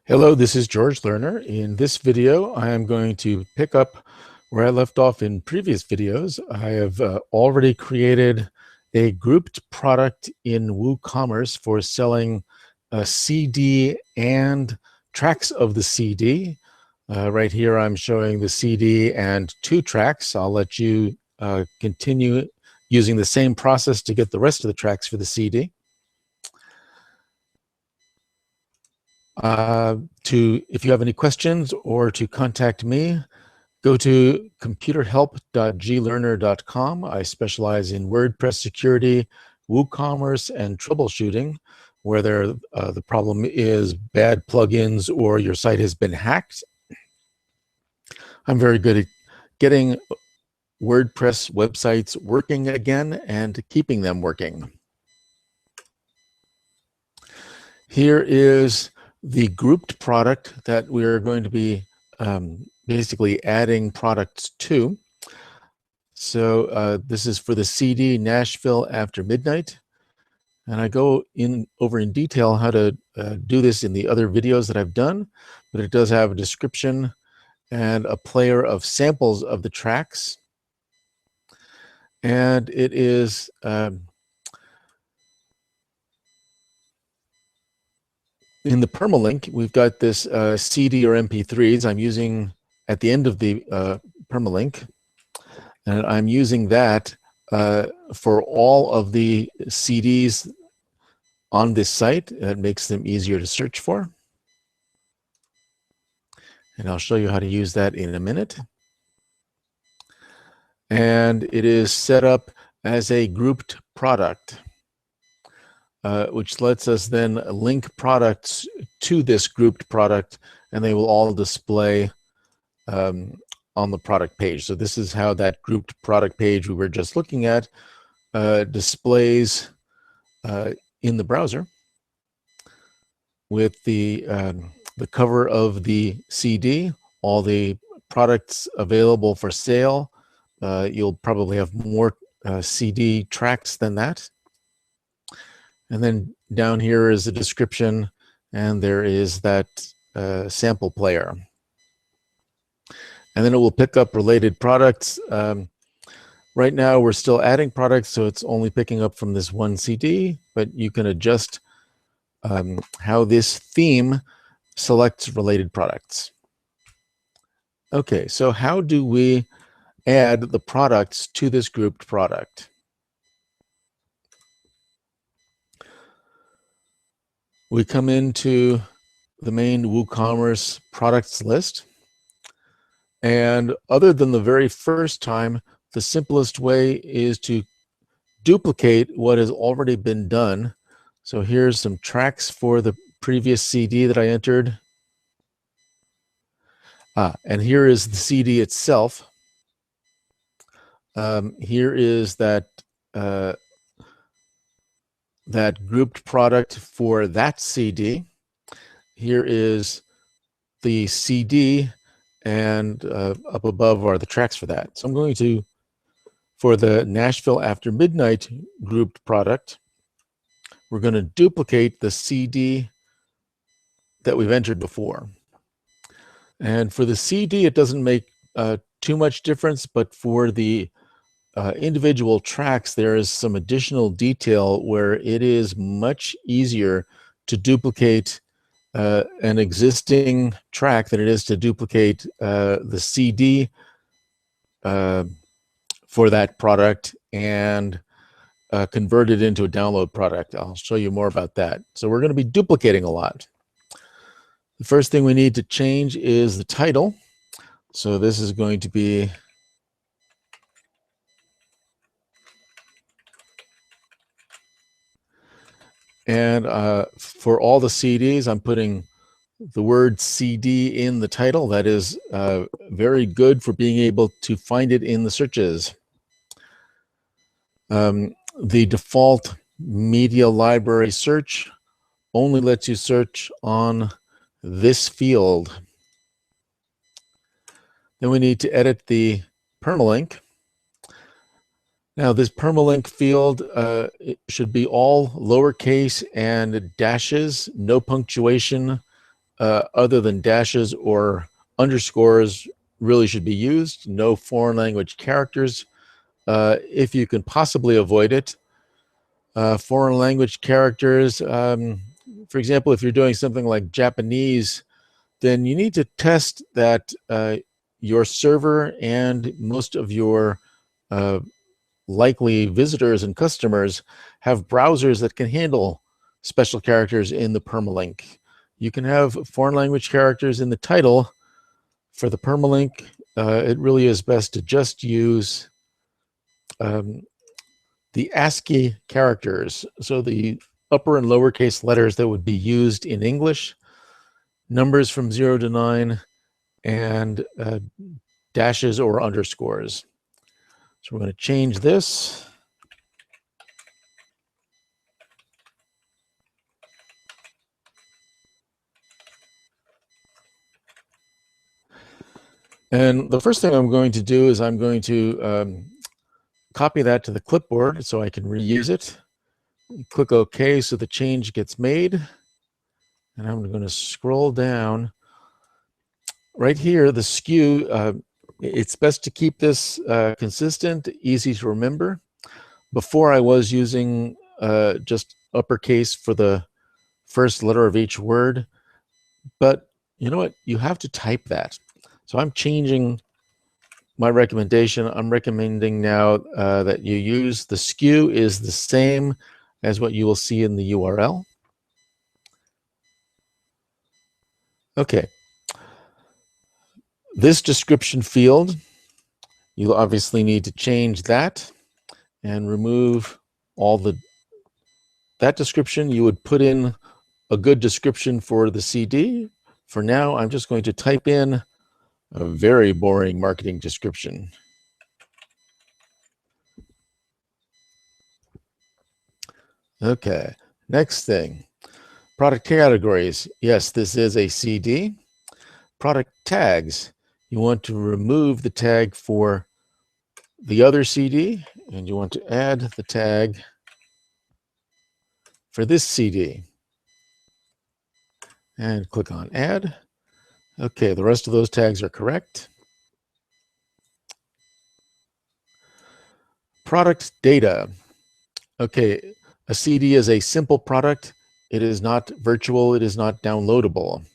Hello, this is George Lerner. In this video, I am going to pick up where I left off in previous videos. I have already created a grouped product in WooCommerce for selling a CD and tracks of the CD. Right here, I'm showing the CD and 2 tracks. I'll let you continue using the same process to get the rest of the tracks for the CD. If you have any questions or to contact me, go to computerhelp.glearner.com. I specialize in WordPress security, WooCommerce, and troubleshooting, whether the problem is bad plugins or your site has been hacked. I'm very good at getting WordPress websites working again and keeping them working. Here is the grouped product that we're going to be basically adding products to. So this is for the CD Nashville After Midnight. And I go over in detail how to do this in the other videos that I've done, but it does have a description and a player of samples of the tracks. And it is in the permalink, we've got this CD or MP3s I'm using at the end of the permalink, and I'm using that for all of the CDs on this site. That makes them easier to search for. And I'll show you how to use that in a minute. And it is set up as a grouped product, which lets us then link products to this grouped product, and they will all display on the product page. So this is how that grouped product page we were just looking at displays in the browser, with the cover of the CD, all the products available for sale. You'll probably have more CD tracks than that. And then down here is a description, and there is that sample player. And then it will pick up related products. Right now, we're still adding products, so it's only picking up from this one CD, but you can adjust how this theme selects related products. Okay, so how do we add the products to this grouped product? We come into the main WooCommerce products list. And other than the very first time, the simplest way is to duplicate what has already been done. So here's some tracks for the previous CD that I entered. And here is the CD itself. Here is that grouped product for that CD. Here is the CD, and up above are the tracks for that. So I'm going to, for the Nashville After Midnight grouped product, we're going to duplicate the CD that we've entered before. And for the CD, it doesn't make too much difference, but for the individual tracks, there is some additional detail where it is much easier to duplicate an existing track than it is to duplicate the CD for that product and convert it into a download product. I'll show you more about that. So we're going to be duplicating a lot. The first thing we need to change is the title. So this is going to be and for all the CDs, I'm putting the word CD in the title. That is very good for being able to find it in the searches. The default media library search only lets you search on this field. Then we need to edit the permalink. Now this permalink field it should be all lowercase and dashes, no punctuation, other than dashes or underscores really should be used. No foreign language characters if you can possibly avoid it. Foreign language characters, for example, if you're doing something like Japanese, then you need to test that your server and most of your likely visitors and customers have browsers that can handle special characters in the permalink. You can have foreign language characters in the title. For the permalink, it really is best to just use the ASCII characters. So the upper and lowercase letters that would be used in English, numbers from 0 to 9, and dashes or underscores. So we're going to change this. And the first thing I'm going to do is I'm going to copy that to the clipboard so I can reuse it. Click OK so the change gets made. And I'm going to scroll down. Right here, the SKU, it's best to keep this consistent, easy to remember. Before I was using just uppercase for the first letter of each word, but you know what? You have to type that. So I'm changing my recommendation. I'm recommending now that you use the SKU is the same as what you will see in the URL. Okay. This description field, you'll obviously need to change that and remove all that description. You would put in a good description for the CD. For now, I'm just going to type in a very boring marketing description. Okay, next thing, product categories. Yes, this is a CD. Product tags. You want to remove the tag for the other CD, and you want to add the tag for this CD. And click on add. Okay, the rest of those tags are correct. Product data. Okay, a CD is a simple product. It is not virtual. It is not downloadable.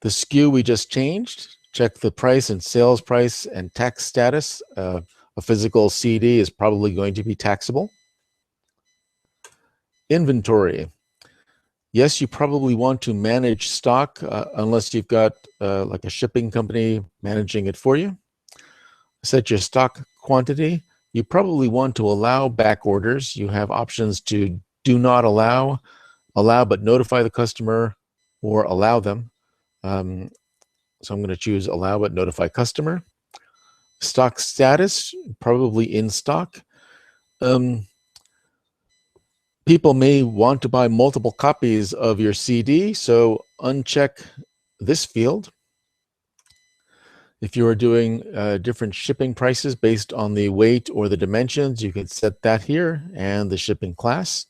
The SKU we just changed. Check the price and sales price and tax status. A physical CD is probably going to be taxable. Inventory. Yes, you probably want to manage stock unless you've got like a shipping company managing it for you. Set your stock quantity. You probably want to allow back orders. You have options to do not allow but notify the customer, or allow them. So I'm going to choose allow but notify customer. Stock status, probably in stock. People may want to buy multiple copies of your CD, so uncheck this field. If you are doing different shipping prices based on the weight or the dimensions, you can set that here, and the shipping class.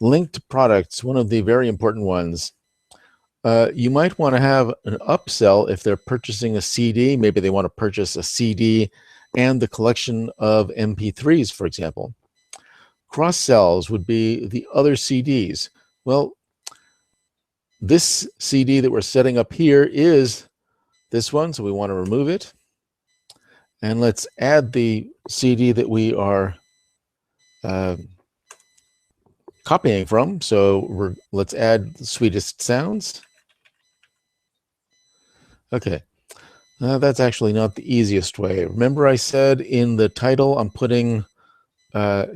Linked products, one of the very important ones. You might want to have an upsell if they're purchasing a CD. Maybe they want to purchase a CD and the collection of MP3s, for example. Cross sells would be the other CDs. Well, this CD that we're setting up here is this one, so we want to remove it. And let's add the CD that we are copying from. So let's add the Sweetest Sounds. Okay, that's actually not the easiest way. Remember I said in the title I'm putting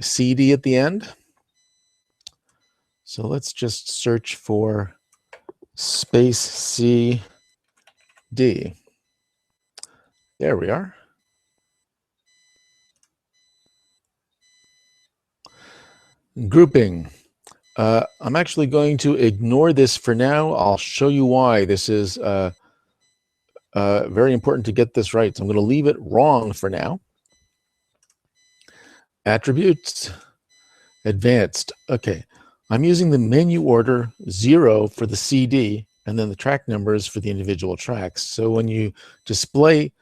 CD at the end? So let's just search for space CD. There we are. Grouping. I'm actually going to ignore this for now. I'll show you why. This is very important to get this right. So I'm going to leave it wrong for now. Attributes. Advanced. Okay. I'm using the menu order 0 for the CD and then the track numbers for the individual tracks. So when you display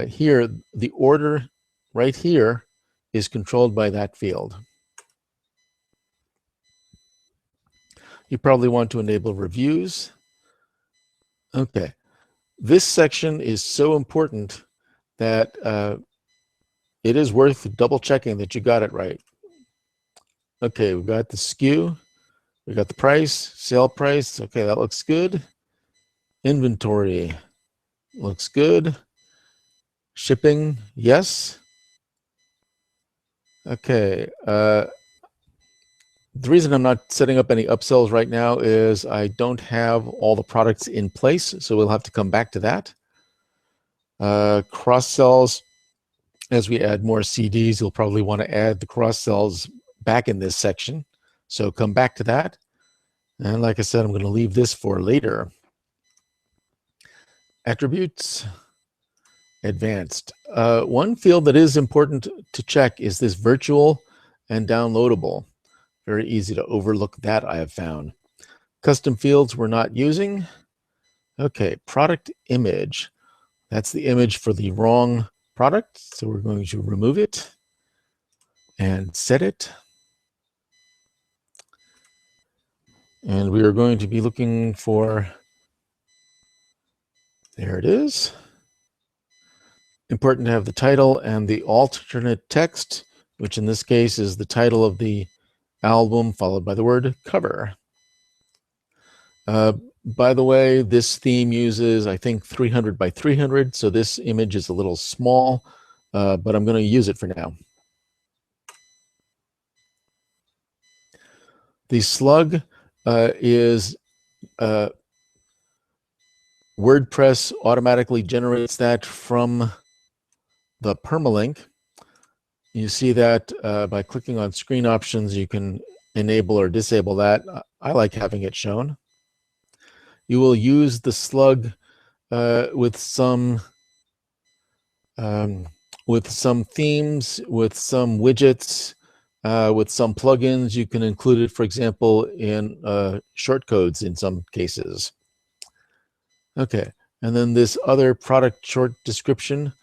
here, the order right here is controlled by that field. You probably want to enable reviews. Okay, this section is so important that it is worth double checking that you got it right. Okay, we've got the SKU, we got the price, sale price. Okay, that looks good. Inventory looks good. Shipping, yes. Okay, the reason I'm not setting up any upsells right now is I don't have all the products in place, so we'll have to come back to that. Cross sells, as we add more CDs, you'll probably want to add the cross sells back in this section. So come back to that. And like I said, I'm going to leave this for later. Attributes, advanced. One field that is important to check is this virtual and downloadable. Very easy to overlook that, I have found. Custom fields we're not using. Okay, product image. That's the image for the wrong product. So we're going to remove it and set it. And we are going to be looking for, there it is. Important to have the title and the alternate text, which in this case is the title of the album followed by the word cover. By the way, this theme uses, I think, 300 by 300, so this image is a little small, but I'm going to use it for now. The slug is WordPress automatically generates that from the permalink. You see that by clicking on screen options, you can enable or disable that. I like having it shown. You will use the slug with some themes, with some widgets, with some plugins. You can include it, for example, in shortcodes in some cases. Okay, and then this other product short description.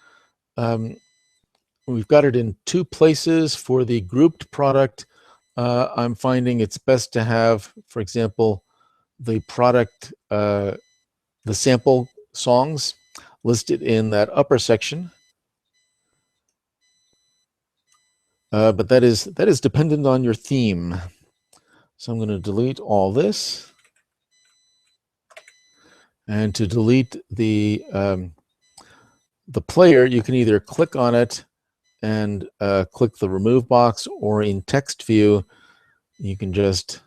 We've got it in two places. For the grouped product, I'm finding it's best to have, for example, the product, the sample songs listed in that upper section. But that is dependent on your theme. So I'm going to delete all this. And to delete the player, you can either click on it and click the remove box, or in text view, you can just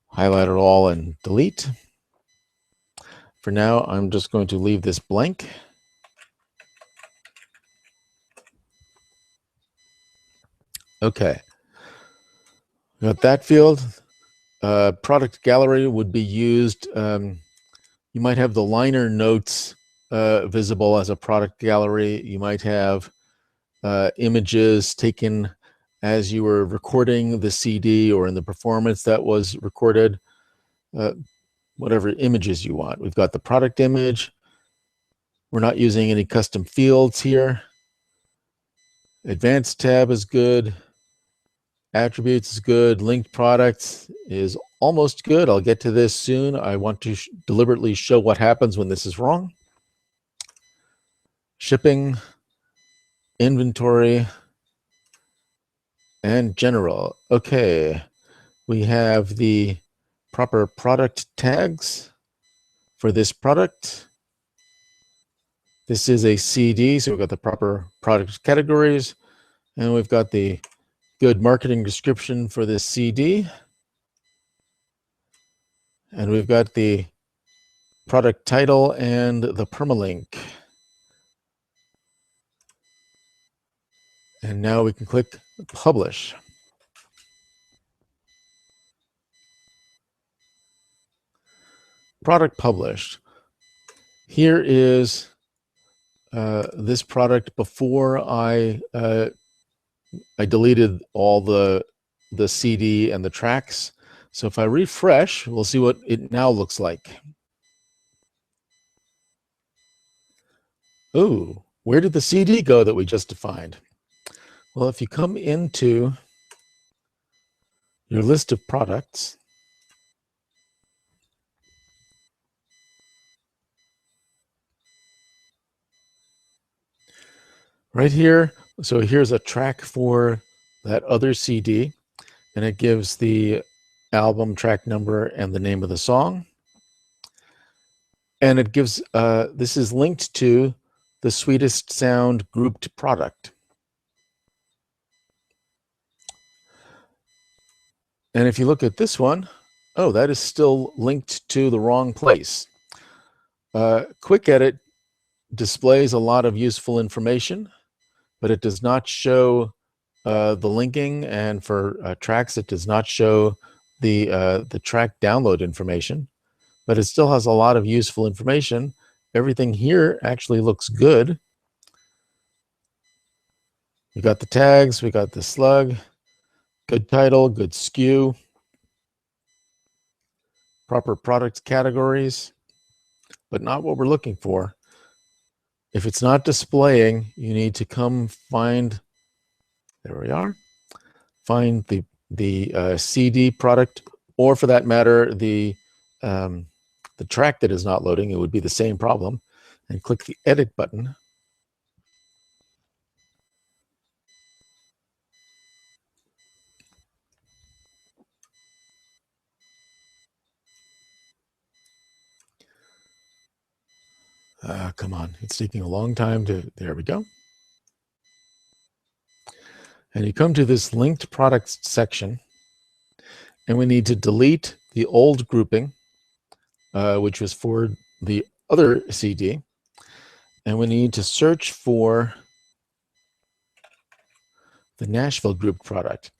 highlight it all and delete. For now, I'm just going to leave this blank. Okay, got that field. Product gallery would be used. You might have the liner notes visible as a product gallery. You might have images taken as you were recording the CD or in the performance that was recorded, whatever images you want. We've got the product image. We're not using any custom fields here. Advanced tab is good. Attributes is good. Linked products is almost good. I'll get to this soon. I want to deliberately show what happens when this is wrong. Shipping, inventory, and general. Okay, we have the proper product tags for this product. This is a CD, so we've got the proper product categories, and we've got the good marketing description for this CD. And we've got the product title and the permalink. And now we can click publish. Product published. Here is this product before I deleted all the the CD and the tracks. So if I refresh, we'll see what it now looks like. Ooh, where did the CD go that we just defined? Well, if you come into your list of products, right here, so here's a track for that other CD, and it gives the album track number and the name of the song. And it gives, this is linked to the Sweetest Sound grouped product. And if you look at this one, oh, that is still linked to the wrong place. Quick Edit displays a lot of useful information, but it does not show the linking, and for tracks, it does not show the track download information, but it still has a lot of useful information. Everything here actually looks good. We got the tags, we got the slug, good title, good SKU, proper product categories, but not what we're looking for. If it's not displaying, you need to come find, there we are, find the CD product, or for that matter, the track that is not loading. It would be the same problem, and click the edit button. Come on, it's taking a long time to, there we go. And you come to this linked products section, and we need to delete the old grouping, which was for the other CD. And we need to search for the Nashville grouped product.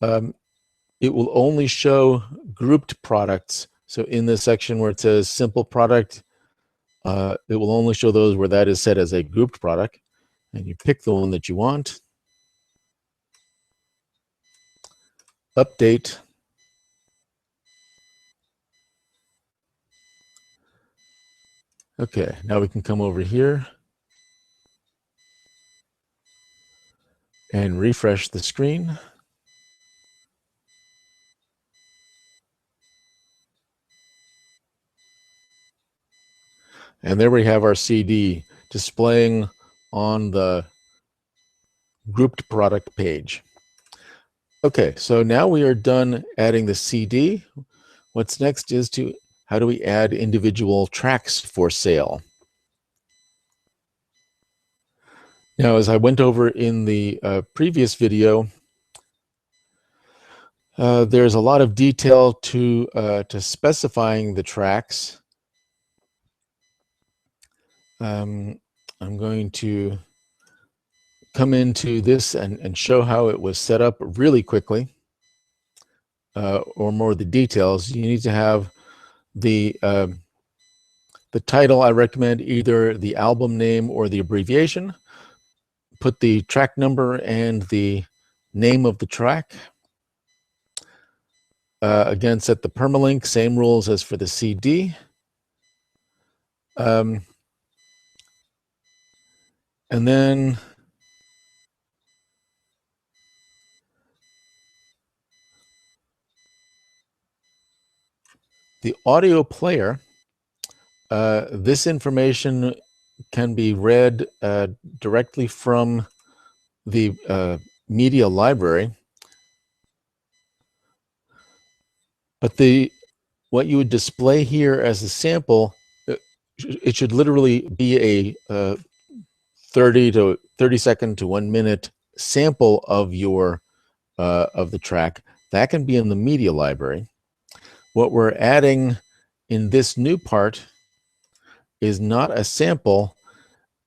It will only show grouped products. So in this section where it says simple product, it will only show those where that is set as a grouped product. And you pick the one that you want. Update. Okay, now we can come over here and refresh the screen. And there we have our CD displaying on the grouped product page. Okay, so now we are done adding the CD. What's next is how do we add individual tracks for sale? Now, as I went over in the previous video, there's a lot of detail to specifying the tracks. I'm going to come into this and show how it was set up really quickly, or more of the details. You need to have the title. I recommend either the album name or the abbreviation. Put the track number and the name of the track. Again, set the permalink, same rules as for the CD. And then the audio player, this information can be read directly from the media library. But what you would display here as a sample, it should literally be a 30 second to 1 minute sample of your of the track. That can be in the media library. What we're adding in this new part is not a sample.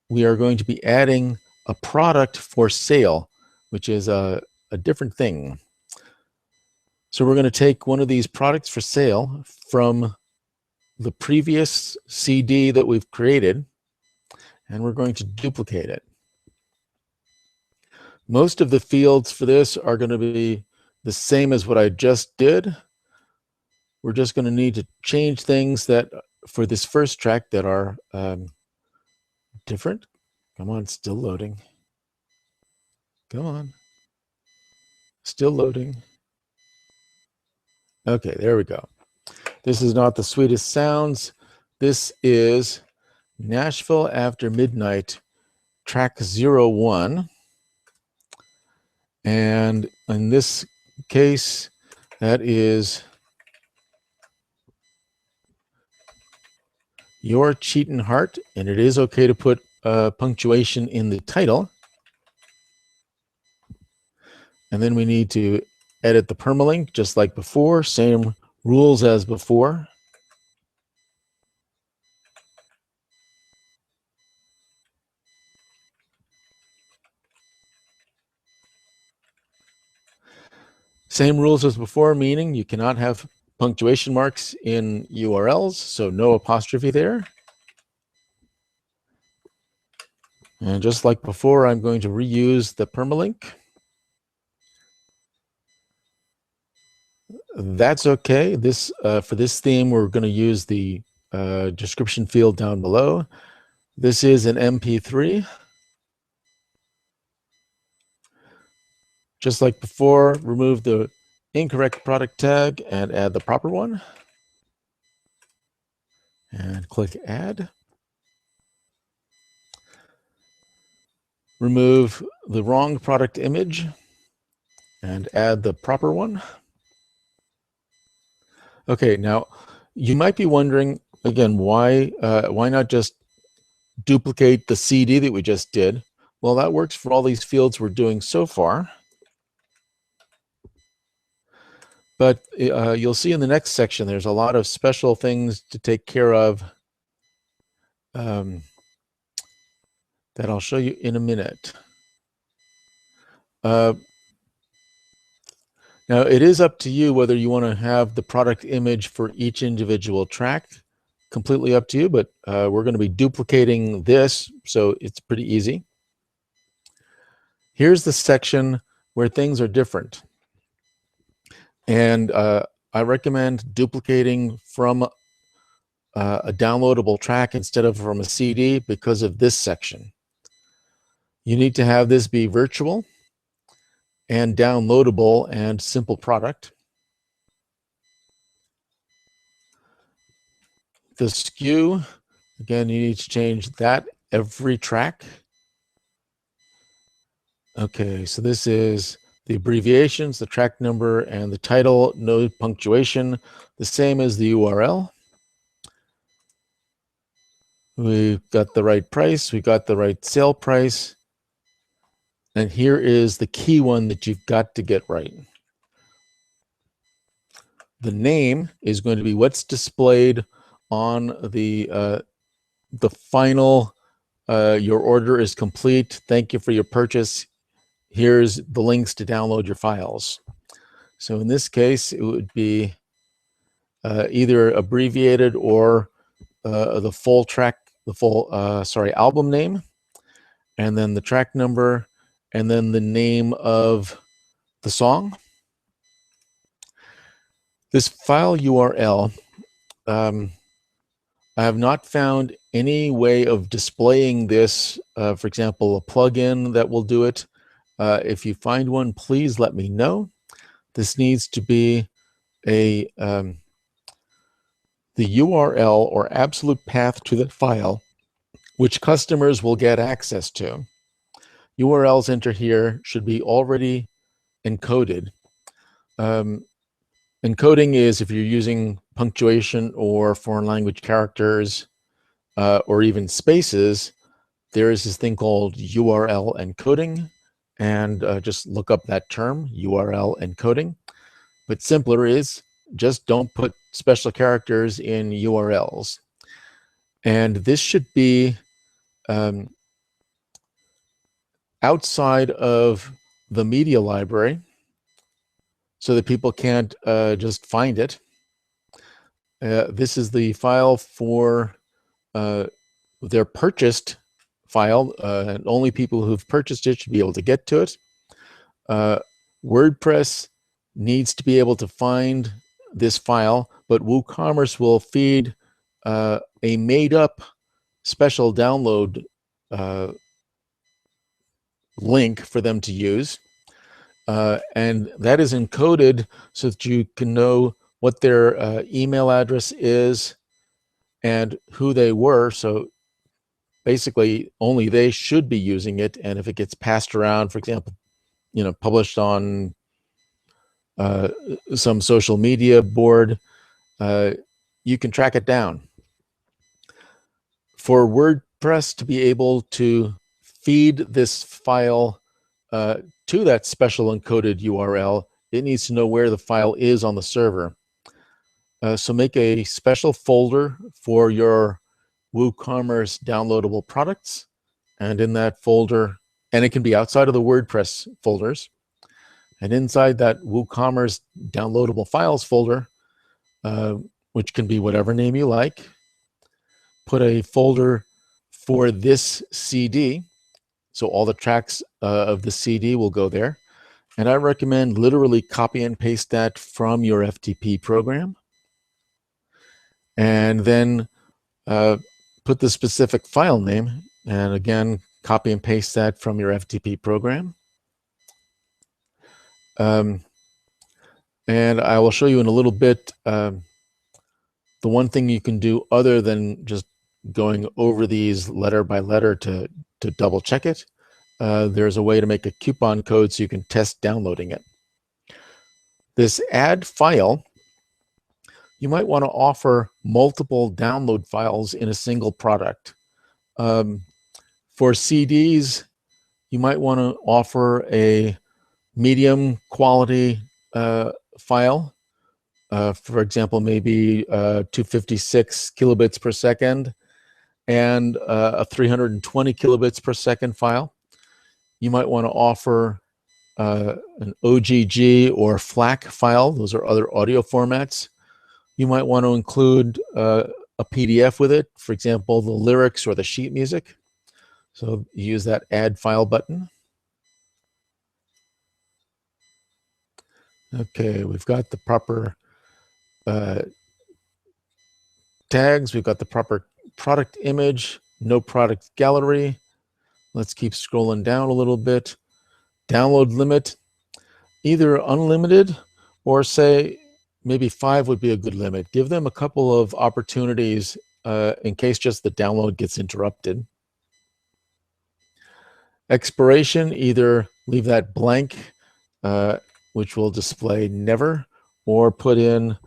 We are going to be adding a product for sale, which is a different thing. So we're going to take one of these products for sale from the previous CD that we've created, and we're going to duplicate it. Most of the fields for this are going to be the same as what I just did. We're just going to need to change things that for this first track that are different. Come on, still loading. Come on. Still loading. Okay, there we go. This is not the sweetest sounds. This is Nashville After Midnight, track 01. And in this case, that is Your Cheatin' Heart, and it is okay to put punctuation in the title. And then we need to edit the permalink just like before, same rules as before. Same rules as before, meaning you cannot have punctuation marks in URLs, so no apostrophe there. And just like before, I'm going to reuse the permalink. That's okay. This for this theme, we're going to use the description field down below. This is an MP3. Just like before, remove the incorrect product tag and add the proper one. And click Add. Remove the wrong product image and add the proper one. Okay, now you might be wondering, again, why not just duplicate the CD that we just did? Well, that works for all these fields we're doing so far. But you'll see in the next section, there's a lot of special things to take care of that I'll show you in a minute. Now, it is up to you whether you want to have the product image for each individual track. Completely up to you, but we're going to be duplicating this, so it's pretty easy. Here's the section where things are different. And I recommend duplicating from a downloadable track instead of from a CD because of this section. You need to have this be virtual and downloadable and simple product. The SKU, again, you need to change that every track. Okay, so this is the abbreviations, the track number, and the title, no punctuation, the same as the URL. We've got the right price, we got the right sale price, and here is the key one that you've got to get right. The name is going to be what's displayed on the final, your order is complete, thank you for your purchase. Here's the links to download your files. So in this case, it would be either abbreviated or the full track, the full, album name, and then the track number, and then the name of the song. This file URL, I have not found any way of displaying this, for example, a plugin that will do it. If you find one, please let me know. This needs to be a the URL or absolute path to the file, which customers will get access to. URLs entered here should be already encoded. Encoding is if you're using punctuation or foreign language characters or even spaces, there is this thing called URL encoding, and just look up that term, URL encoding. But simpler is just don't put special characters in URLs. And this should be outside of the media library so that people can't just find it. This is the file for their purchased file, and only people who've purchased it should be able to get to it. WordPress needs to be able to find this file, but WooCommerce will feed a made-up special download link for them to use. And that is encoded so that you can know what their email address is and who they were. So basically, only they should be using it. And if it gets passed around, for example, published on some social media board, you can track it down. For WordPress to be able to feed this file to that special encoded URL, it needs to know where the file is on the server. So make a special folder for your WooCommerce downloadable products. And in that folder, and it can be outside of the WordPress folders, and inside that WooCommerce downloadable files folder, which can be whatever name you like, put a folder for this CD. So all the tracks of the CD will go there. And I recommend literally copy and paste that from your FTP program. And then put the specific file name. And again, copy and paste that from your FTP program. And I will show you in a little bit the one thing you can do other than just going over these letter by letter to double check it. There's a way to make a coupon code so you can test downloading it. This add file, you might want to offer multiple download files in a single product. For CDs, you might want to offer a medium quality file. For example, maybe 256 kilobits per second and a 320 kilobits per second file. You might want to offer an OGG or FLAC file. Those are other audio formats. You might want to include a PDF with it, for example, the lyrics or the sheet music. So you use that add file button. Okay, we've got the proper tags. We've got the proper product image, no product gallery. Let's keep scrolling down a little bit. Download limit, either unlimited or say maybe 5 would be a good limit. Give them a couple of opportunities in case just the download gets interrupted. Expiration, either leave that blank, which will display never, or put in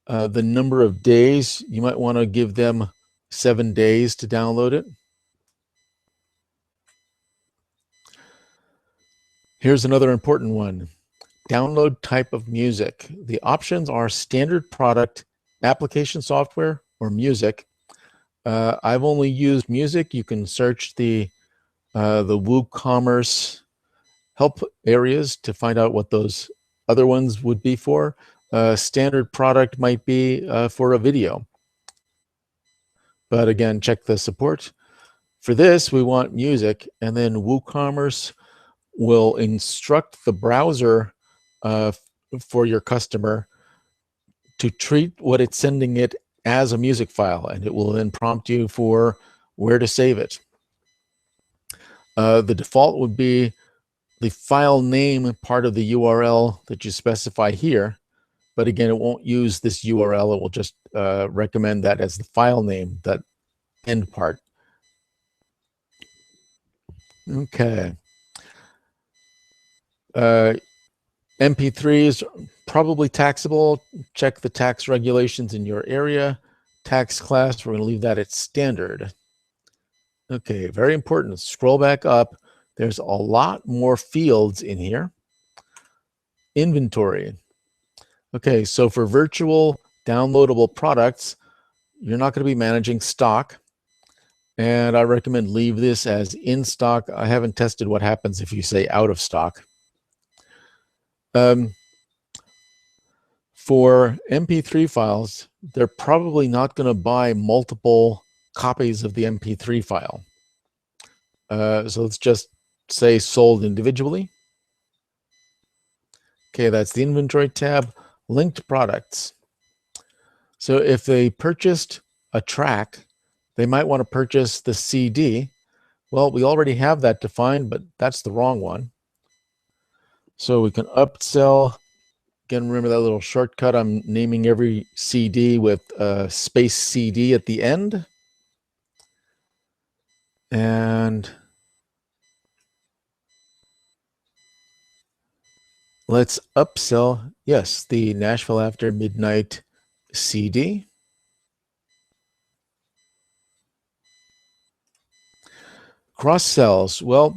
the number of days. You might want to give them 7 days to download it. Here's another important one. Download type of music. The options are standard product, application software, or music. I've only used music. You can search the WooCommerce help areas to find out what those other ones would be for. Standard product might be for a video. But again, check the support. For this, we want music, and then WooCommerce will instruct the browser for your customer to treat what it's sending it as a music file, and it will then prompt you for where to save it. The default would be the file name part of the URL that you specify here, but again, it won't use this URL. It will just recommend that as the file name, that end part. Okay. MP3 is probably taxable. Check the tax regulations in your area. Tax class, we're going to leave that at standard. Okay, very important. Scroll back up. There's a lot more fields in here. Inventory. Okay, so for virtual downloadable products, you're not going to be managing stock. And I recommend leave this as in stock. I haven't tested what happens if you say out of stock. For MP3 files, they're probably not going to buy multiple copies of the MP3 file. So let's just say sold individually. Okay, that's the inventory tab, linked products. So if they purchased a track, they might want to purchase the CD. Well, we already have that defined, but that's the wrong one. So we can upsell. Again, remember that little shortcut? I'm naming every CD with space CD at the end. And let's upsell, yes, the Nashville After Midnight CD. Cross sells. Well,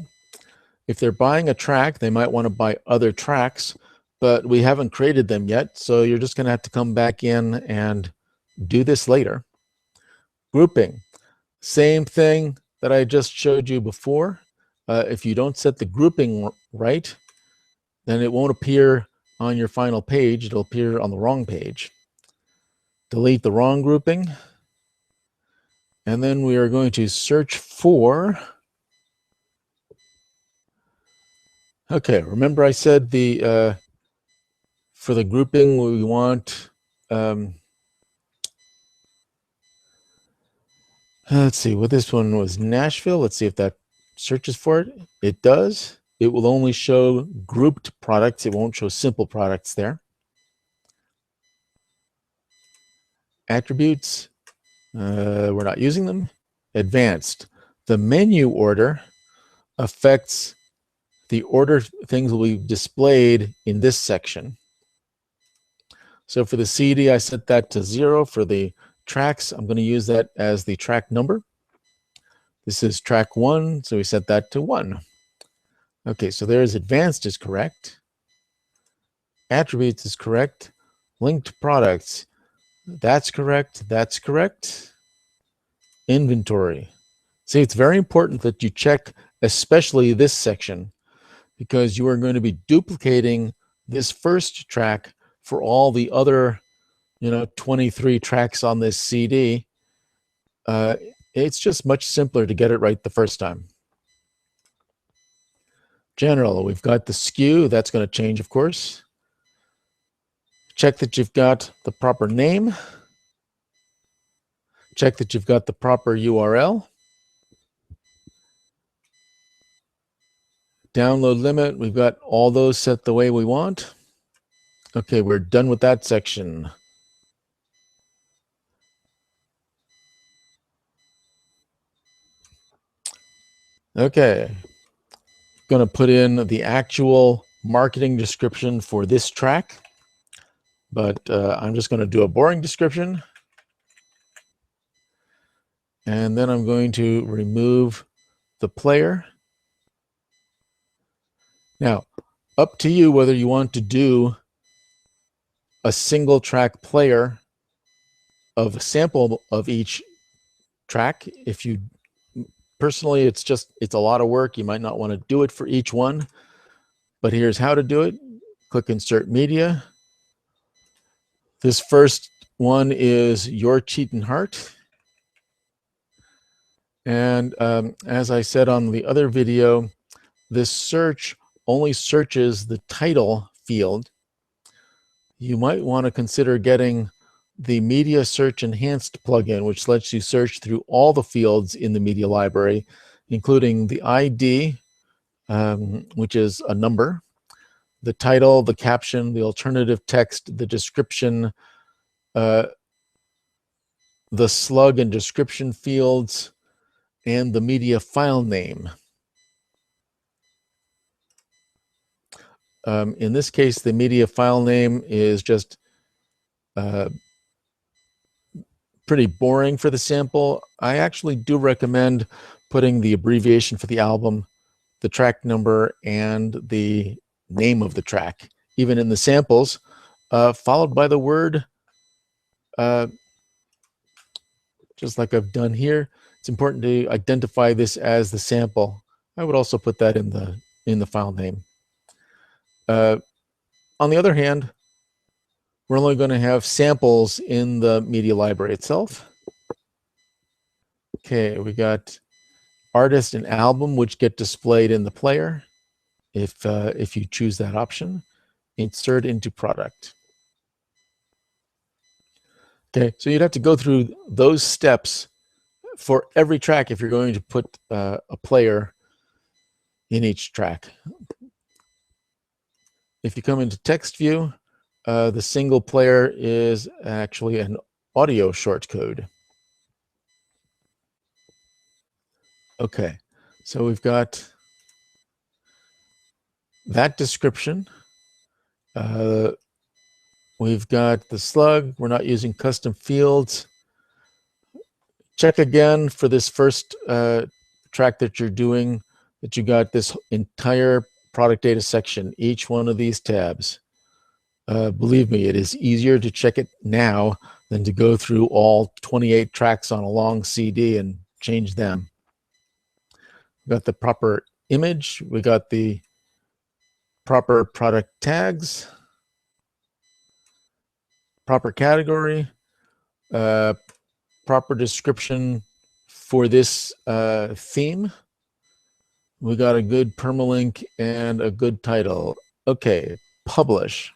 if they're buying a track, they might want to buy other tracks, but we haven't created them yet. So you're just going to have to come back in and do this later. Grouping. Same thing that I just showed you before. If you don't set the grouping right, then it won't appear on your final page. It'll appear on the wrong page. Delete the wrong grouping. And then we are going to search for, okay, remember I said the for the grouping we want, let's see what this one was, Nashville. Let's see if that searches for it. It does. It will only show grouped products. It won't show simple products there. Attributes, we're not using them. Advanced. The menu order affects the order things will be displayed in this section. So for the CD, I set that to 0. For the tracks, I'm going to use that as the track number. This is track 1, so we set that to 1. Okay, so there's advanced is correct. Attributes is correct. Linked products, that's correct. That's correct. Inventory. See, it's very important that you check especially this section, because you are going to be duplicating this first track for all the other, 23 tracks on this CD. It's just much simpler to get it right the first time. General, we've got the SKU. That's going to change, of course. Check that you've got the proper name. Check that you've got the proper URL. Download limit, we've got all those set the way we want. Okay, we're done with that section. Okay, going to put in the actual marketing description for this track, but I'm just going to do a boring description. And then I'm going to remove the player. Now, up to you whether you want to do a single track player of a sample of each track. If you personally, it's a lot of work. You might not want to do it for each one, but here's how to do it. Click Insert Media. This first one is Your Cheatin' Heart. And as I said on the other video, this search only searches the title field. You might want to consider getting the Media Search Enhanced plugin, which lets you search through all the fields in the media library, including the ID, which is a number, the title, the caption, the alternative text, the description, the slug and description fields, and the media file name. In this case, the media file name is just pretty boring for the sample. I actually do recommend putting the abbreviation for the album, the track number, and the name of the track, even in the samples, followed by the word, just like I've done here. It's important to identify this as the sample. I would also put that in the file name. On the other hand, we're only going to have samples in the media library itself. Okay, we got artist and album, which get displayed in the player if you choose that option. insert into product. Okay, so you'd have to go through those steps for every track if you're going to put a player in each track. If you come into text view, the single player is actually an audio shortcode. Okay, so we've got that description. We've got the slug. We're not using custom fields. Check again for this first track that you're doing, that you got this entire product data section, each one of these tabs. Believe me, it is easier to check it now than to go through all 28 tracks on a long CD and change them. We got the proper image. We got the proper product tags, proper category, proper description for this theme. We got a good permalink and a good title. Okay, publish.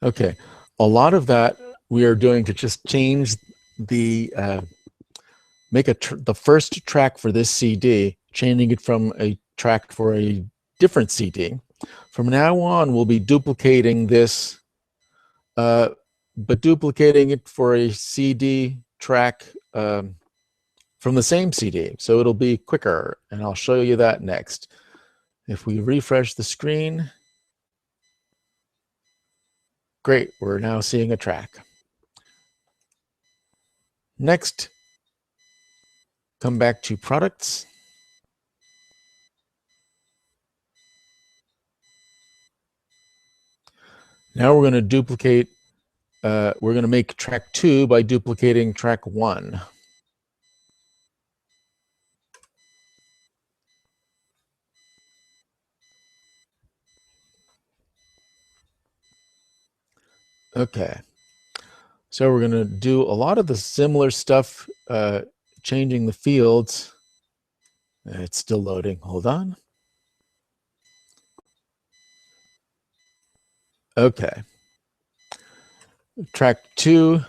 Okay, a lot of that we are doing to just change the make the first track for this CD, changing it from a track for a different CD. From now on, we'll be duplicating this, but duplicating it for a CD track from the same CD. So it'll be quicker, and I'll show you that next. If we refresh the screen, great, we're now seeing a track. Next, come back to products. Now we're going to duplicate, we're going to make track 2 by duplicating track 1. Okay, so we're going to do a lot of the similar stuff, changing the fields. It's still loading, hold on. Okay, track 2,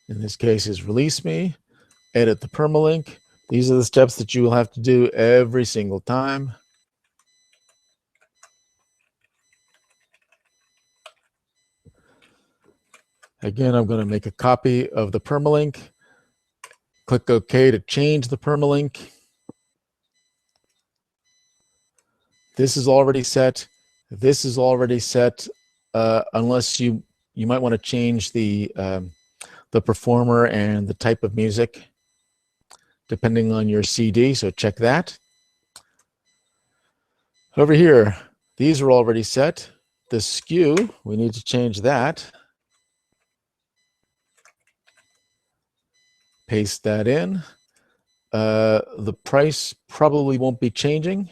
in this case, is release me, edit the permalink. These are the steps that you will have to do every single time. Again, I'm going to make a copy of the permalink. Click OK to change the permalink. This is already set. This is already set, unless you might want to change the performer and the type of music, depending on your CD, so check that. Over here, these are already set. The skew, we need to change that. Paste that in. The price probably won't be changing.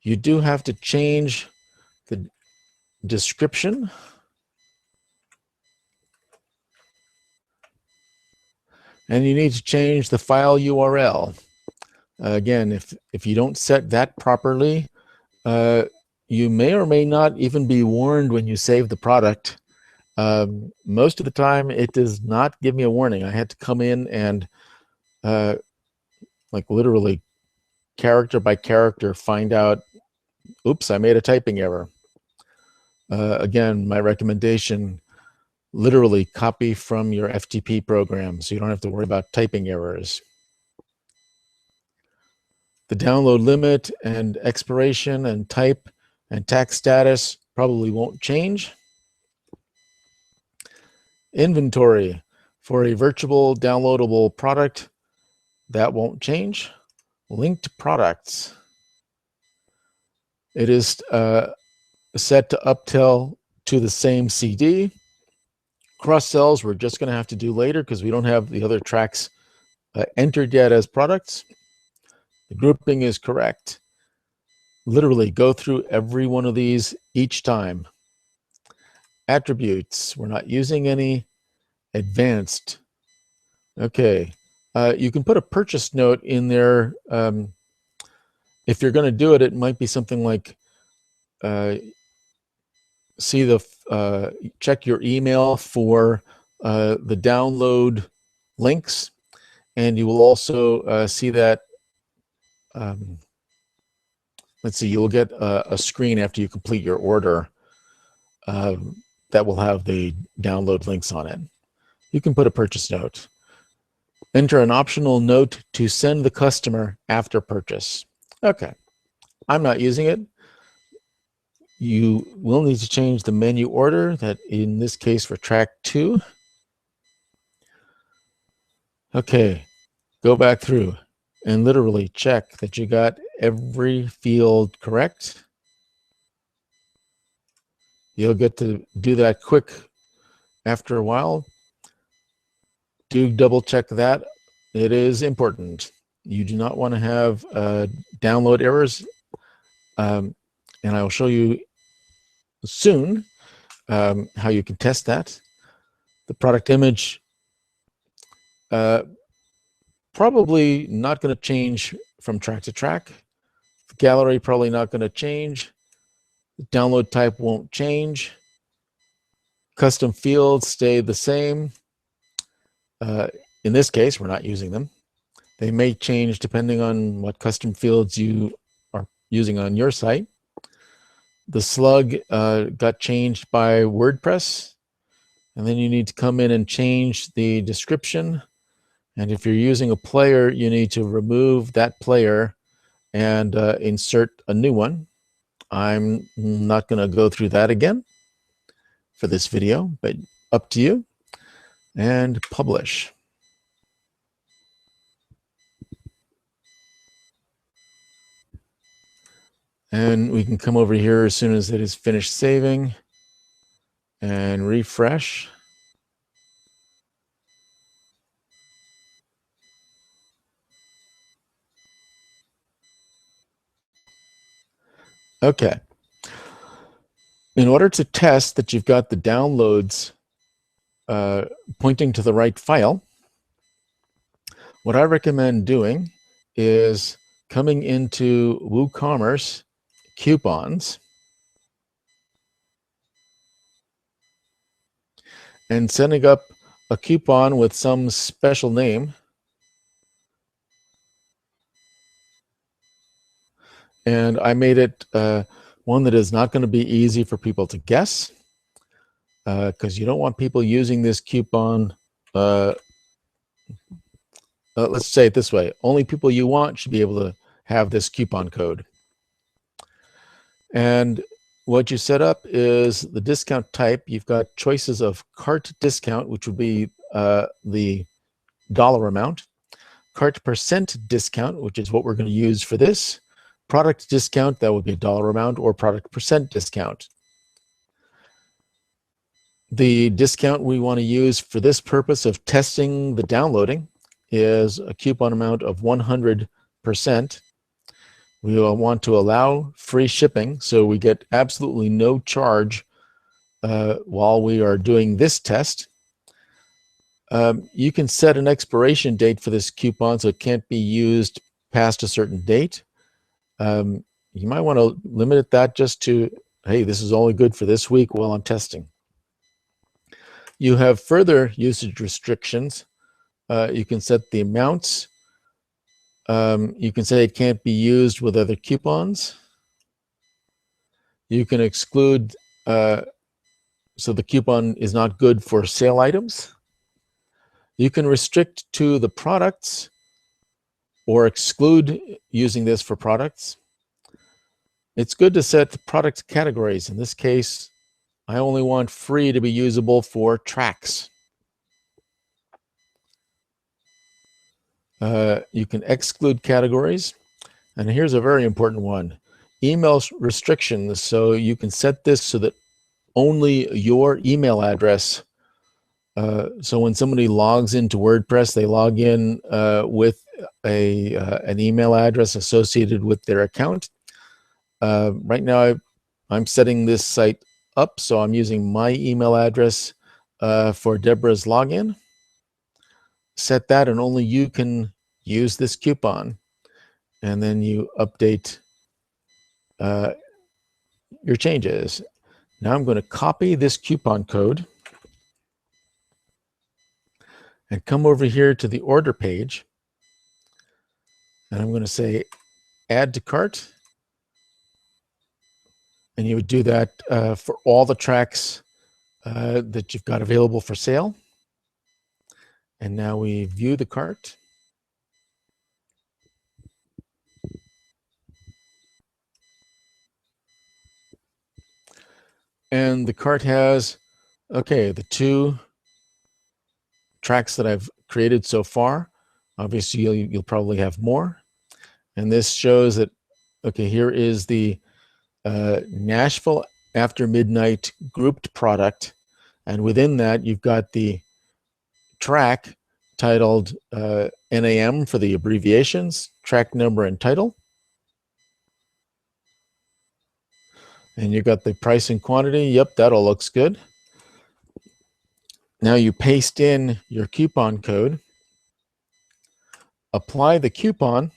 You do have to change the description. And you need to change the file URL. Again, if you don't set that properly, you may or may not even be warned when you save the product. Most of the time, it does not give me a warning. I had to come in and like literally character by character find out, oops, I made a typing error. Again, my recommendation, literally copy from your FTP program so you don't have to worry about typing errors. The download limit and expiration and type and tax status probably won't change. Inventory for a virtual downloadable product, that won't change. Linked products. It is set to uptell to the same CD. Cross sells we're just going to have to do later because we don't have the other tracks entered yet as products. The grouping is correct. Literally go through every one of these each time. Attributes, we're not using any advanced Okay, you can put a purchase note in there. If you're going to do it, it might be something like see the check your email for the download links, and you will also see that. Let's see, you'll get a screen after you complete your order that will have the download links on it. You can put a purchase note. Enter an optional note to send the customer after purchase. Okay, I'm not using it. You will need to change the menu order, that in this case for track 2. Okay, go back through and literally check that you got every field correct. You'll get to do that quick after a while. Do double check that. It is important. You do not want to have download errors. And I will show you soon how you can test that. The product image, probably not going to change from track to track. The gallery probably not going to change. The download type won't change. Custom fields stay the same. In this case, we're not using them. They may change depending on what custom fields you are using on your site. The slug got changed by WordPress, and then you need to come in and change the description. And if you're using a player, you need to remove that player and insert a new one. I'm not going to go through that again for this video, but up to you. And publish. And we can come over here as soon as it is finished saving and refresh. Okay. In order to test that you've got the downloads pointing to the right file, what I recommend doing is coming into WooCommerce coupons and setting up a coupon with some special name. And I made it one that is not going to be easy for people to guess, because you don't want people using this coupon. Let's say it this way. Only people you want should be able to have this coupon code. And what you set up is the discount type. You've got choices of cart discount, which would be the dollar amount, cart percent discount, which is what we're going to use for this, product discount, that would be a dollar amount, or product percent discount. The discount we want to use for this purpose of testing the downloading is a coupon amount of 100%. We will want to allow free shipping, so we get absolutely no charge while we are doing this test. You can set an expiration date for this coupon, so it can't be used past a certain date. You might want to limit that just to, hey, this is only good for this week while I'm testing. You have further usage restrictions. You can set the amounts. You can say it can't be used with other coupons. You can exclude, so the coupon is not good for sale items. You can restrict to the products or exclude using this for products. It's good to set product categories. In this case, I only want free to be usable for tracks. You can exclude categories. And here's a very important one. Email restrictions. So you can set this so that only your email address. So when somebody logs into WordPress, they log in with an email address associated with their account. Right now, I'm setting this site up, so I'm using my email address for Deborah's login. set that, and only you can use this coupon. And then you update your changes. Now I'm going to copy this coupon code and come over here to the order page. And I'm going to say add to cart. And you would do that for all the tracks that you've got available for sale. And now we view the cart. And the cart has, okay, the 2 tracks that I've created so far. Obviously, you'll probably have more. And this shows that, okay, here is the Nashville After Midnight grouped product. And within that, you've got the track titled NAM for the abbreviations, track number and title. And you've got the price and quantity. Yep, that all looks good. Now you paste in your coupon code, apply the coupon,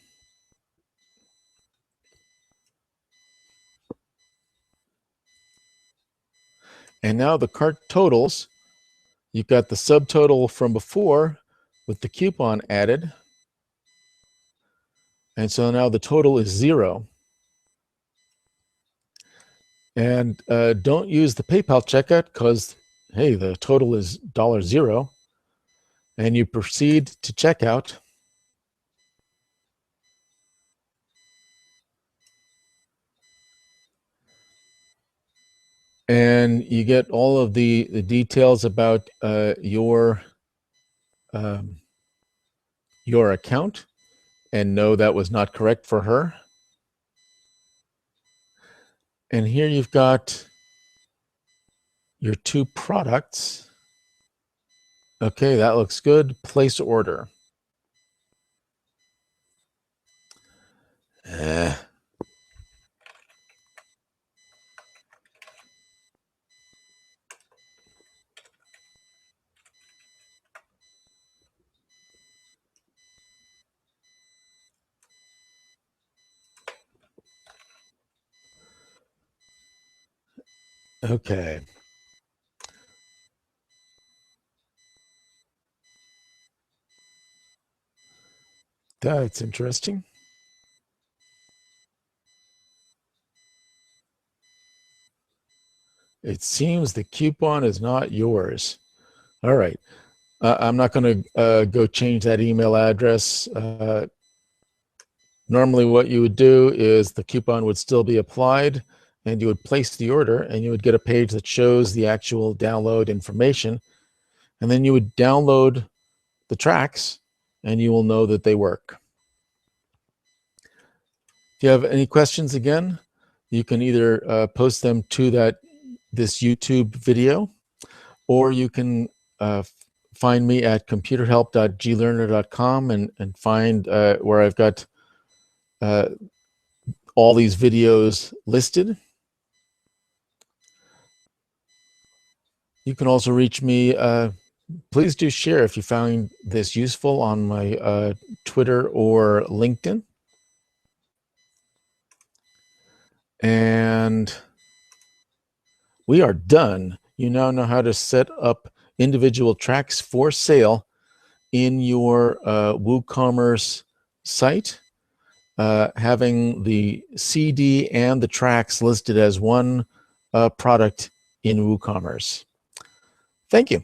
and now the cart totals. You've got the subtotal from before with the coupon added. And so now the total is 0. And don't use the PayPal checkout because, hey, the total is $0. And you proceed to checkout. And you get all of the details about your account, and no, that was not correct for her. And here you've got your 2 products. Okay, that looks good. Place order. Okay. That's interesting. It seems the coupon is not yours. All right. I'm not going to go change that email address. Normally what you would do is the coupon would still be applied, and you would place the order, and you would get a page that shows the actual download information. And then you would download the tracks, and you will know that they work. If you have any questions, again, you can either post them to this YouTube video, or you can find me at computerhelp.glearner.com and find where I've got all these videos listed. You can also reach me. Please do share if you found this useful on my Twitter or LinkedIn. And we are done. You now know how to set up individual tracks for sale in your WooCommerce site, having the CD and the tracks listed as one product in WooCommerce. Thank you.